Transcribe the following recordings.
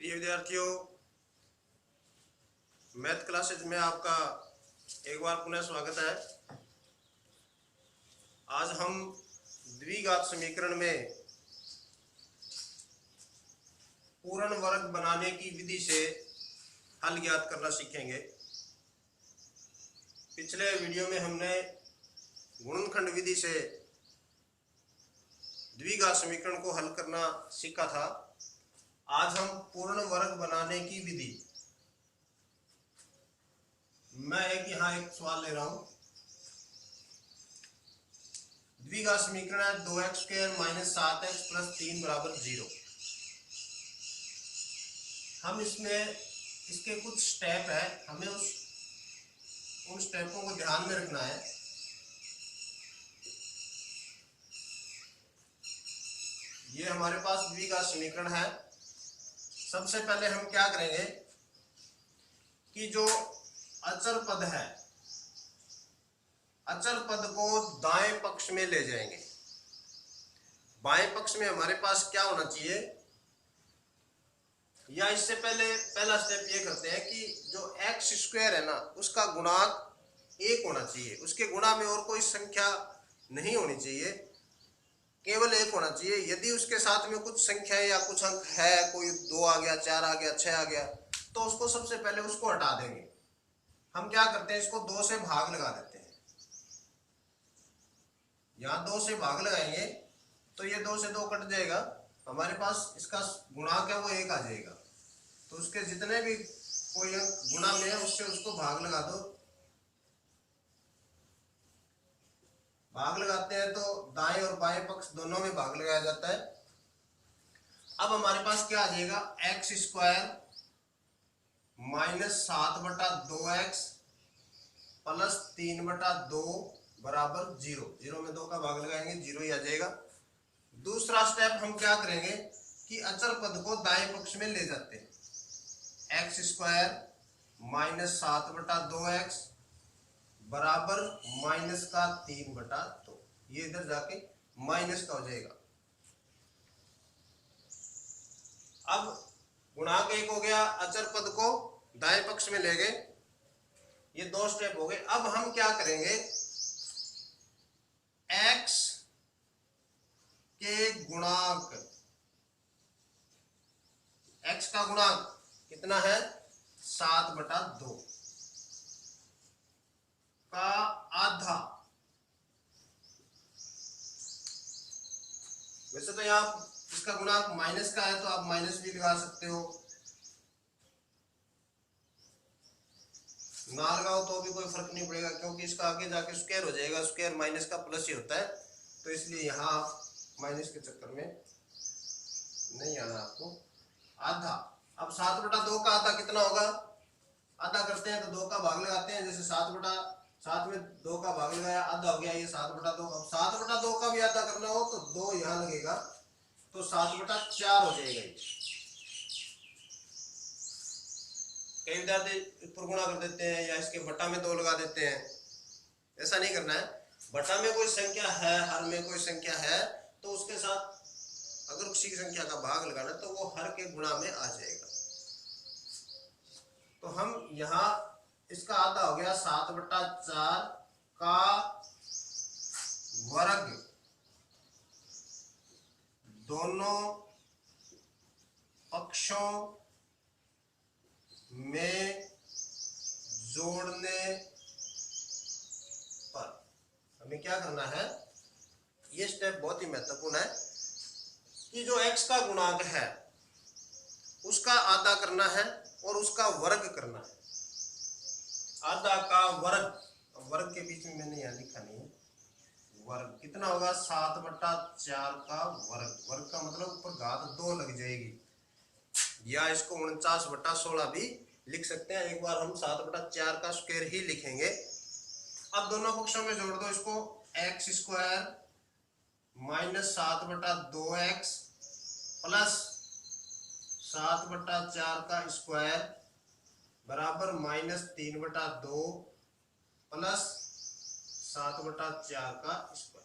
प्रिय विद्यार्थियों, math classes में आपका एक बार पुनः स्वागत है। आज हम द्विघात समीकरण में पूर्ण वर्ग बनाने की विधि से हल ज्ञात करना सीखेंगे। पिछले वीडियो में हमने गुणनखंड विधि से द्विघात समीकरण को हल करना सीखा था। आज हम पूर्ण वर्ग बनाने की विधि, मैं यहाँ एक सवाल ले रहा हूं। द्विघात समीकरण है 2x² - 7x + 3 = 0। हम इसमें इसके कुछ स्टेप है, हमें उन स्टेपों को ध्यान में रखना है। ये हमारे पास द्विघात समीकरण है। सबसे पहले हम क्या करेंगे कि जो अचर पद है, अचर पद को दाएं पक्ष में ले जाएंगे। बाएं पक्ष में हमारे पास क्या होना चाहिए, या इससे पहले पहला स्टेप ये करते हैं कि जो x² है ना, उसका गुणांक 1 होना चाहिए। उसके गुणा में और कोई संख्या नहीं होनी चाहिए, केवल 1 होना चाहिए। यदि उसके साथ में कुछ संख्या या कुछ अंक है, कोई 2 आ गया, 4 आ गया, 6 आ गया, तो उसको सबसे पहले उसको हटा देंगे। हम क्या करते हैं, इसको 2 से भाग लगा देते हैं। यहाँ 2 से भाग लगाएंगे तो ये 2 से 2 कट जाएगा, हमारे पास इसका गुणांक है वो 1 आ जाएगा। तो उसके जितने भी कोई अंक गुणा में है उससे उसको भाग लगा दो। भाग लगाते हैं तो दाएं और बाएं पक्ष दोनों में भाग लगाया जाता है। अब हमारे पास क्या आ जाएगा, x² - 7/2x + 3/2 = 0। 0 में 2 का भाग लगाएंगे, 0 ही आ जाएगा। दूसरा स्टेप हम क्या करेंगे कि अचर पद को दाएं पक्ष में ले जाते हैं। x² - 7/2x - -3/2, ये इधर जाके माइनस का हो जाएगा। अब गुणांक 1 हो गया, अचर पद को दाएं पक्ष में ले गए, ये 2 स्टेप हो गए। अब हम क्या करेंगे, x के गुणांक, x का गुणांक कितना है, 7/2 का आधा। वैसे तो यहाँ इसका गुणांक माइनस का है तो आप माइनस भी लगा सकते हो, ना लगाओ तो भी कोई फर्क नहीं पड़ेगा, क्योंकि इसका आगे जाके स्क्वायर हो जाएगा। स्क्वायर माइनस का प्लस ही होता है, तो इसलिए यहाँ माइनस के चक्कर में नहीं आना आपको। आधा, अब 7/2 का आधा कितना होगा, आधा करते हैं तो 2 का भाग लगाते हैं। जैसे 7/7 में 2 का भाग लगाया, आधा हो गया ये 7/2। अब 7/2 का भी आधा करना हो तो 2 यहाँ लगेगा, तो 7/4 हो जाएगा। कई विद्यार्थी ऊपर गुणा कर देते हैं या इसके बटा में 2 लगा देते हैं, ऐसा नहीं करना है। बटा में कोई संख्या है, हर में कोई संख्या है, तो उसके साथ अगर उसी की संख्या का भाग लगाना तो वो हर के गुणा में आ जाएगा। तो हम यहाँ इसका आधा हो गया 7/4 का वर्ग, दोनों पक्षों में जोड़ने पर हमें क्या करना है, ये स्टेप बहुत ही महत्वपूर्ण है कि जो x का गुणांक है उसका आधा करना है और उसका वर्ग करना है। आधा का वर्ग, वर्ग के बीच में मैंने यहाँ लिखा नहीं है, वर्ग कितना होगा, 7/4 का वर्ग। वर्ग का मतलब ऊपर घात 2 लग जाएगी, या इसको 49/16 भी लिख सकते हैं। एक बार हम 7/4 का स्क्वायर ही लिखेंगे। अब दोनों पक्षों में जोड़ दो इसको, x² - 7/2x + 7/4 का स्क्वायर बराबर -3/2 + 7/4 का स्क्वायर।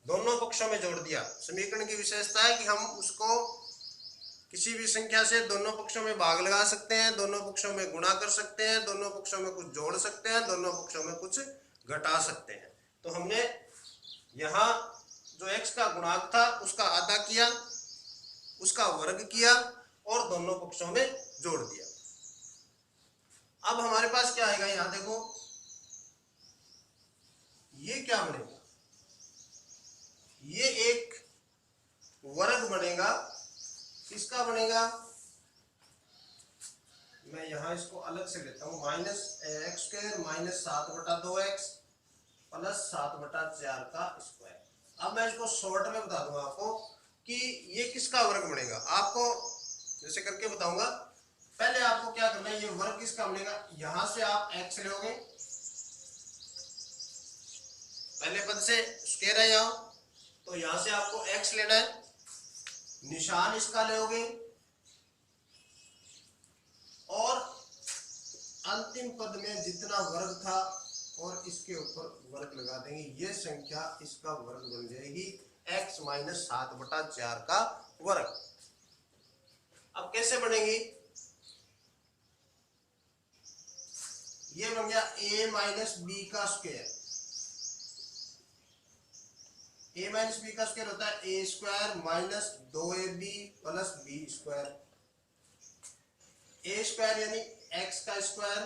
दोनों पक्षों में जोड़ दिया। समीकरण की विशेषता है कि हम उसको किसी भी संख्या से दोनों पक्षों में भाग लगा सकते हैं, दोनों पक्षों में गुणा कर सकते हैं, दोनों पक्षों में कुछ जोड़ सकते हैं, दोनों पक्षों में कुछ घटा सकते हैं। तो हमने यहाँ जो x का गुणांक था उसका आधा किया, उसका वर्ग किया और दोनों पक्षों में जोड़ दिया। अब हमारे पास क्या आएगा, यहां देखो ये क्या बनेगा, ये एक वर्ग बनेगा। किसका बनेगा, मैं यहां इसको अलग से लेता हूं, minus x square minus 7/2x plus 7/4 का स्क्वायर। अब मैं इसको शॉर्ट में बता दूंगा आपको कि ये किसका वर्ग बनेगा, आपको जैसे करके बताऊंगा। पहले आपको क्या करना है, ये वर्ग किसका बनेगा, यहां से आप x लोगे, पहले पद से स्क्वायर है यहाँ, तो यहां से आपको x लेना है, निशान इसका लोगे और अंतिम पद में जितना वर्ग था और इसके ऊपर वर्ग लगा देंगे, ये संख्या इसका वर्ग बन जाएगी x माइनस 7/4 का वर्ग। अब कैसे बनेगी, ये बन गया a माइनस बी का स्क्वायर। a माइनस बी का स्क्वायर होता है a square minus 2ab plus B square. a square यानी x का स्क्वायर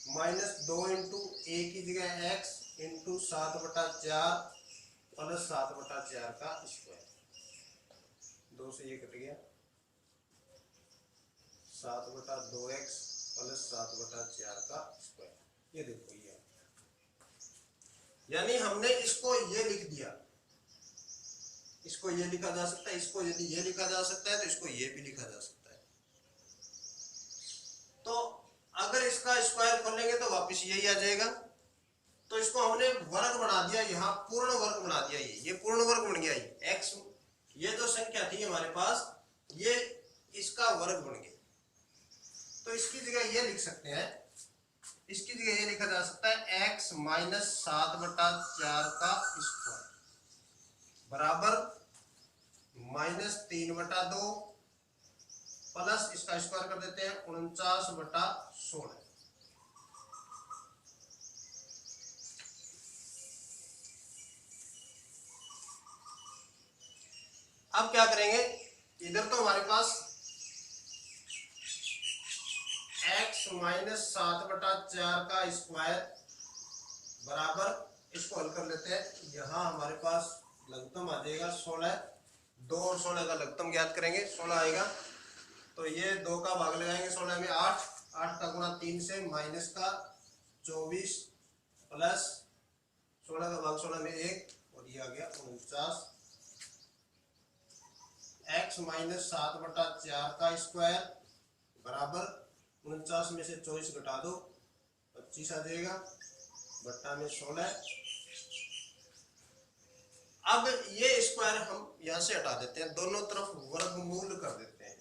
माइनस 2 इंटू ए की जगह x इंटू 7/4 प्लस 7/4 का स्क्वायर। 2 से ये कट गया, 7/2x प्लस 7/4 का स्क्वायर। ये देखो ये, यानी हमने इसको ये लिख दिया, इसको ये लिखा जा सकता है, इसको यदि ये लिखा जा सकता है तो इसको ये भी लिखा जा सकता है। तो अगर इसका स्क्वायर खोलेंगे तो वापस यही आ जाएगा। तो इसको हमने वर्ग बना दिया, यहाँ पूर्ण वर्ग बना दिया, ये पूर्ण वर्ग बन गया। ये x, ये जो संख्या थी हमारे पास, ये इसका वर्ग बन गया। तो इसकी जगह ये लिख सकते हैं, इसकी जगह ये लिखा जा सकता है x माइनस 7/4 का स्क्वायर बराबर माइनस 3/2 प्लस इसका स्क्वायर कर देते हैं 49/16। अब क्या करेंगे, इधर तो हमारे पास x माइनस 7/4 का स्क्वायर बराबर, इसको हल कर लेते हैं। यहाँ हमारे पास लघुत्तम आ जाएगा 16, 2 और 16 का लघुत्तम ज्ञात करेंगे, 16 आएगा। तो ये 2 का भाग लगाएंगे 16 में, 8, 8 का गुणा 3 से माइनस का 24 प्लस 16 का भाग 16 में 1 और ये आ गया 49। x माइनस 7/4 का स्क्वायर बराबर 49 में से 24 घटा दो 25 आ जाएगा, बट्टा में 16। अब ये स्क्वायर हम यहां से हटा देते हैं, दोनों तरफ वर्गमूल कर देते हैं।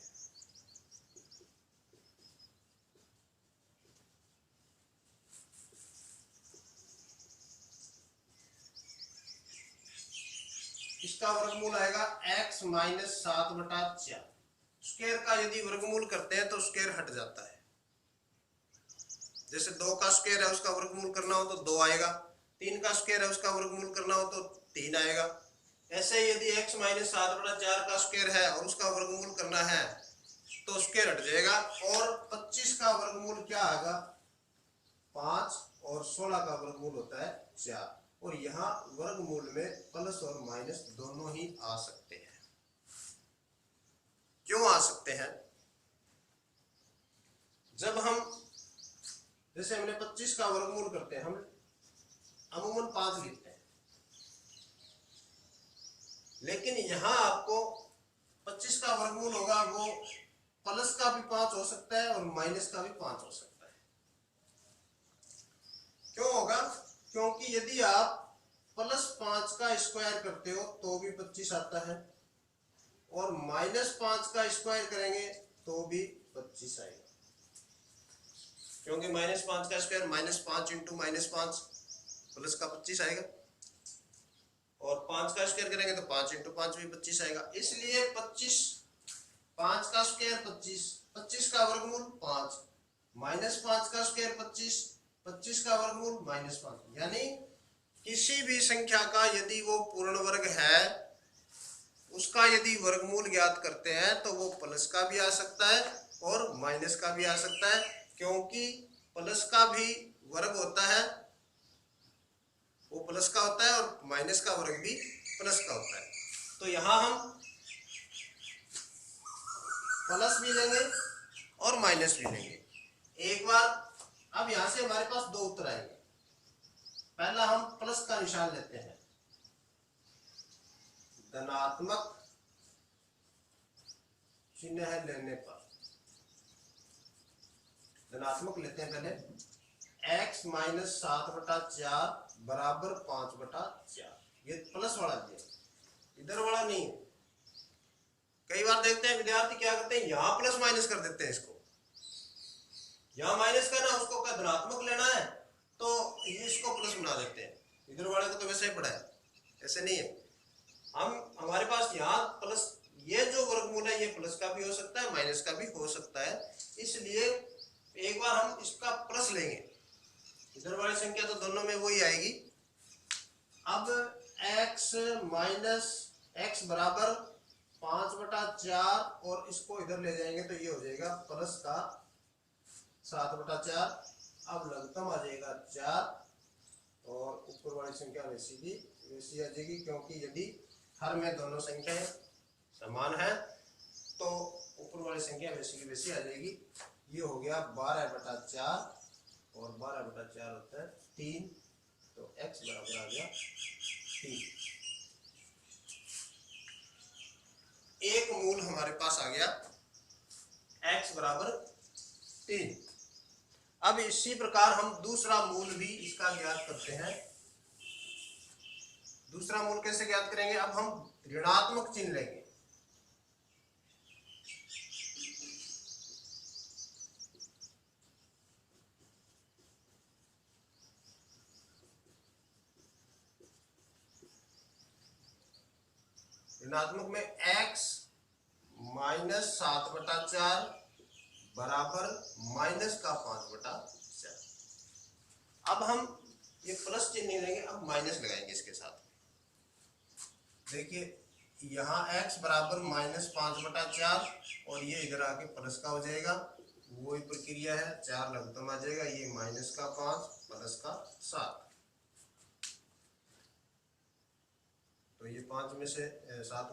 इसका वर्गमूल आएगा x माइनस 7/4। स्क्वायर का यदि वर्गमूल करते हैं तो स्क्वायर हट जाता है। जैसे 2 का स्क्वायर है उसका वर्गमूल करना हो तो 2 आएगा, 3 का स्क्वायर है उसका वर्गमूल करना हो तो 3 आएगा। ऐसे यदि x माइनस 7/4 का स्क्वायर है और उसका वर्गमूल करना है तो स्क्वायर हट जाएगा। और 25 का वर्गमूल क्या आएगा, 5, और 16 का वर्गमूल होता है 4। और यहाँ वर्गमूल में प्लस और माइनस दोनों ही आ सकते हैं। क्यों आ सकते हैं, जब हम जैसे हमने 25 का वर्गमूल करते हैं, हम अमूमन 5 लिखते हैं, लेकिन यहां आपको 25 का वर्गमूल होगा वो प्लस का भी 5 हो सकता है और माइनस का भी 5 हो सकता है। क्यों होगा, क्योंकि यदि आप प्लस 5 का स्क्वायर करते हो तो भी 25 आता है और माइनस 5 का स्क्वायर करेंगे तो भी 25 आएगा। क्योंकि माइनस 5 का स्क्वायर -5 इंटू -5 प्लस का 25 आएगा और 5 का स्क्वायर करेंगे तो 5 इंटू 5 भी 25 आएगा। इसलिए 25 5 का स्क्वायर 25, 25 का वर्गमूल 5, माइनस 5 का स्क्वायर 25, 25 का वर्गमूल माइनस 5। यानी किसी भी संख्या का यदि वो पूर्ण वर्ग है, उसका यदि वर्गमूल ज्ञात करते हैं तो वो प्लस का भी आ सकता है और माइनस का भी आ सकता है, क्योंकि प्लस का भी वर्ग होता है, वो प्लस का होता है, और माइनस का वर्ग भी प्लस का होता है। तो यहां हम प्लस भी लेंगे और माइनस भी लेंगे एक बार। अब यहां से हमारे पास दो उत्तर आएंगे। पहला हम प्लस का निशान लेते हैं, धनात्मक चिन्ह है लेने पर, धनात्मक लेते हैं पहले। x माइनस 7/4 बराबर 5/4, ये प्लस वाला दिया, इधर वाला नहीं। कई बार देखते हैं विद्यार्थी क्या करते हैं, यहां प्लस माइनस कर देते हैं, इसको यहां माइनस करना, उसको क्या धनात्मक लेना है तो ये इसको प्लस बना देते हैं। इधर वाले को तो वैसे ही पड़ा है, ऐसे नहीं है। हमारे पास यहाँ प्लस, ये जो वर्गमूल है ये प्लस का भी हो सकता है, माइनस का भी हो सकता है, इसलिए एक बार हम इसका प्लस लेंगे। इधर वाली संख्या तो दोनों में वही आएगी। अब x माइनस एक्स बराबर 5/4 और इसको इधर ले जाएंगे तो ये हो जाएगा प्लस का 7/4। अब लघुत्तम आ जाएगा 4 और ऊपर वाली संख्या वैसी की वैसी आ जाएगी, क्योंकि यदि हर में दोनों संख्याएं समान है तो ऊपर वाली संख्या वैसी की वैसी आ जाएगी। ये हो गया 12/4 और 12/4 होता है 3, तो x बराबर आ गया 3। एक मूल हमारे पास आ गया x बराबर 3। अब इसी प्रकार हम दूसरा मूल भी इसका ज्ञात करते हैं। दूसरा मूल कैसे ज्ञात करेंगे, अब हम ऋणात्मक चिन्ह लेंगे। ऋणात्मक में x माइनस 7/4 बराबर माइनस का 5/4। अब हम ये प्लस चिन्ह नहीं लेंगे, अब माइनस लगाएंगे इसके साथ। देखिए यहाँ x बराबर माइनस 5/4 और ये इधर आके प्लस का हो जाएगा, वही प्रक्रिया है, 4 लघुत्तम आ जाएगा, ये माइनस का 5 प्लस का 7। तो ये 7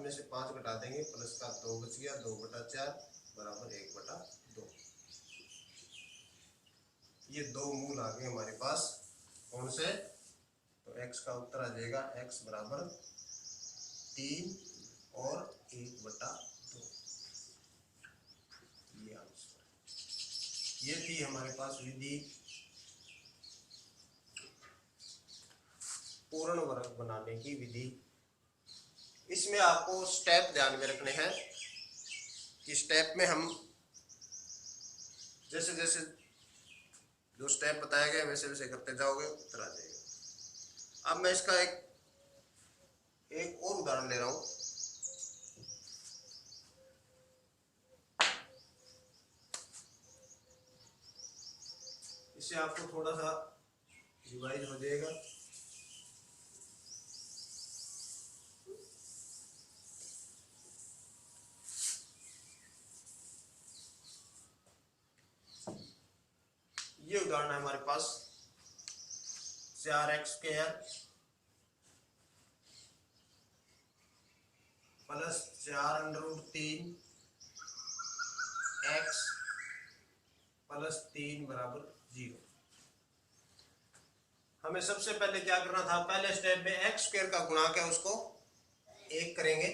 में से 5 घटा देंगे, प्लस का 2 बच गया, 2/4 बराबर 1/2। ये दो मूल आ गए हमारे पास, कौन से, तो x का उत्तर आ जाएगा x बराबर 3 और 1/2। ये आंसर। ये थी हमारे पास विधि पूर्ण वर्ग बनाने की विधि। इसमें आपको स्टेप ध्यान में रखने हैं कि स्टेप में हम जैसे जैसे जो स्टेप बताया गया वैसे वैसे करते जाओगे, उत्तर आ जाएगा। अब मैं इसका एक और उदाहरण ले रहा हूं। इससे आपको थोड़ा सा रिवाइज हो जाएगा। ये उदाहरण है हमारे पास, 4x² प्लस 4√3 x प्लस 3 बराबर 0। हमें सबसे पहले क्या करना था, पहले स्टेप में x² का गुणांक है उसको 1 करेंगे,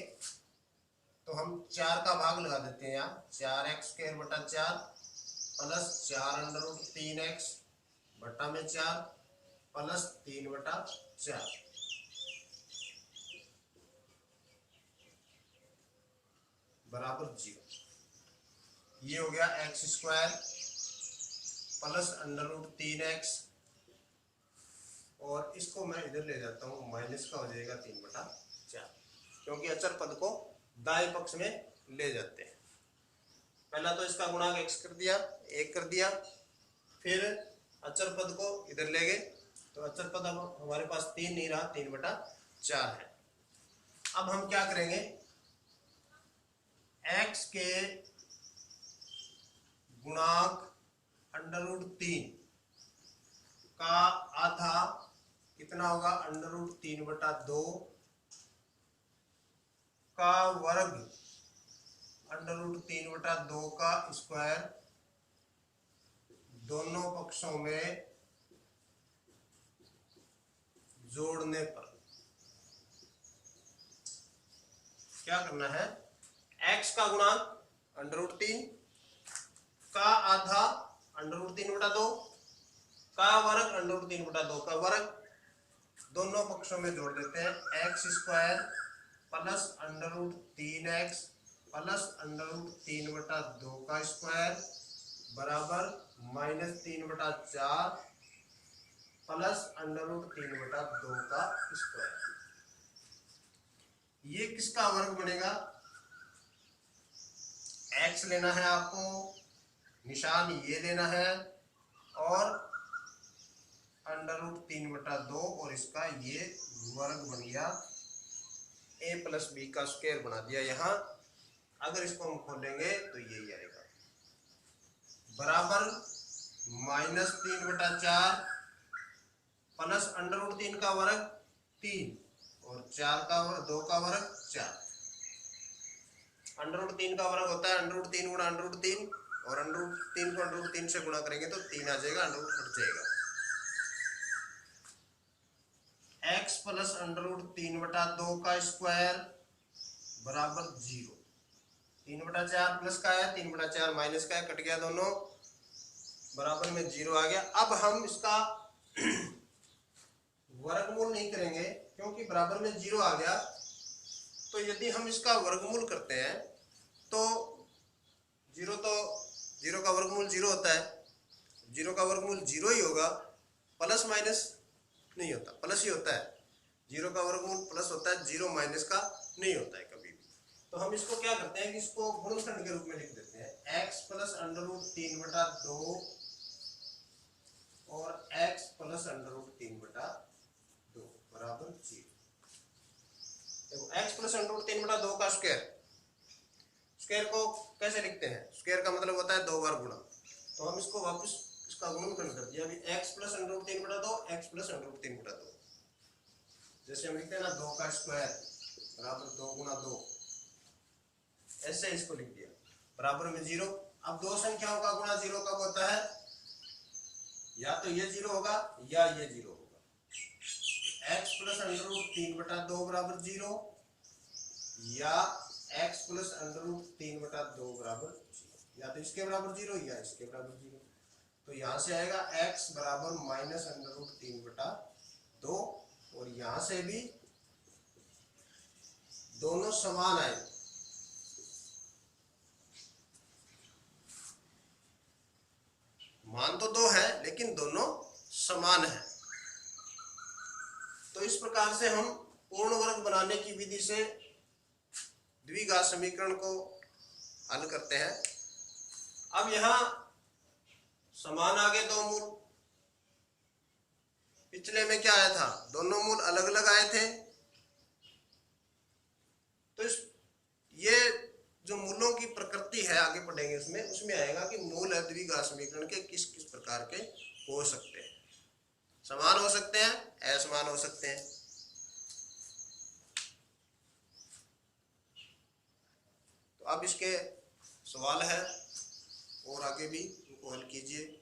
तो हम 4 का भाग लगा देते हैं यहाँ, 4x² प्लस 4√3x बट्टा में 4 प्लस 3/4 बराबर 0। ये हो गया x² प्लस √3x और इसको मैं इधर ले जाता हूँ, माइनस का हो जाएगा 3/4, क्योंकि अचर पद को दाएं पक्ष में ले जाते हैं। पहला तो इसका गुणांक x कर दिया, 1 कर दिया, फिर अचर पद को इधर ले गए, तो अचर पद अब हमारे पास 3 नहीं रहा, 3/4 है। अब हम क्या करेंगे, x के गुणांक √3 का आधा कितना होगा, √3/2 का वर्ग √3/2 का स्क्वायर, दोनों पक्षों में जोड़ने पर क्या करना है, x का गुणांक √3 का आधा √3/2 का वर्ग √3/2 का वर्ग, दोनों पक्षों में जोड़ देते हैं, x² प्लस √3x प्लस √3/2 का स्क्वायर बराबर -3/4 प्लस √3/2 का स्क्वायर। ये किसका वर्ग बनेगा, x लेना है आपको, निशान ये लेना है, और √3/2 और इसका ये वर्ग बन गया, a + b का स्क्वायर बना दिया यहाँ। अगर इसको हम खोलेंगे तो यही आएगा, बराबर -3/4 प्लस √3 का वर्ग 3 और 4 का वर्ग 2 का वर्ग 4। √3 का वर्ग होता है √3 गुणा √3, और √3 को √3 से गुणा करेंगे तो 3 आ जाएगा, √ हट जाएगा। x प्लस √3/2 का स्क्वायर बराबर 0। 3/4 प्लस का है, 3/4 माइनस का है, कट गया दोनों, बराबर में 0 आ गया। अब हम इसका वर्गमूल नहीं करेंगे क्योंकि बराबर में 0 आ गया, तो यदि हम इसका वर्गमूल करते हैं तो 0 का वर्गमूल 0 होता है, 0 का वर्गमूल 0 ही होगा, प्लस माइनस नहीं होता, प्लस ही होता है। 0 का वर्गमूल प्लस होता है, 0 माइनस का नहीं होता है कभी भी। तो हम इसको क्या करते हैं कि इसको गुणनखंड के रूप में लिख देते हैं, x प्लस √3/2 और x प्लस √3/2 बराबर 0। देखो x प्लस √3/2 का स्क्वायर को कैसे लिखते हैं, स्क्वायर का मतलब होता है 2 बार गुणा, तो हम इसको वापस इसका गुणनखंड कर दिया, अभी x प्लस √3/2 x प्लस √3/2, जैसे हम लिखते हैं ना 2 का स्क्वायर बराबर 2 गुणा 2, ऐसे इसको लिख दिया, बराबर में 0। अब दो संख्याओं का गुणा 0 कब होता है, या तो ये 0 होगा या ये 0 होगा। x प्लस √3/2 बराबर 0 या x प्लस √3/2 बराबर 0, या तो इसके बराबर 0 या इसके बराबर 0। तो यहां से आएगा x बराबर -√3/2, और यहां से भी दोनों समान आए, मान तो 2 है लेकिन दोनों समान है। तो इस प्रकार से हम पूर्ण वर्ग बनाने की विधि से द्विघात समीकरण को हल करते हैं। अब यहां समान आ गए दो मूल, पिछले में क्या आया था, दोनों मूल अलग अलग आए थे। तो ये जो मूलों की प्रकृति है, आगे पढ़ेंगे उसमें आएगा कि मूल है द्विघात समीकरण के किस किस प्रकार के हो सकते हैं, समान हो सकते हैं, असमान हो सकते हैं। तो अब इसके सवाल है और आगे भी उनको हल कीजिए।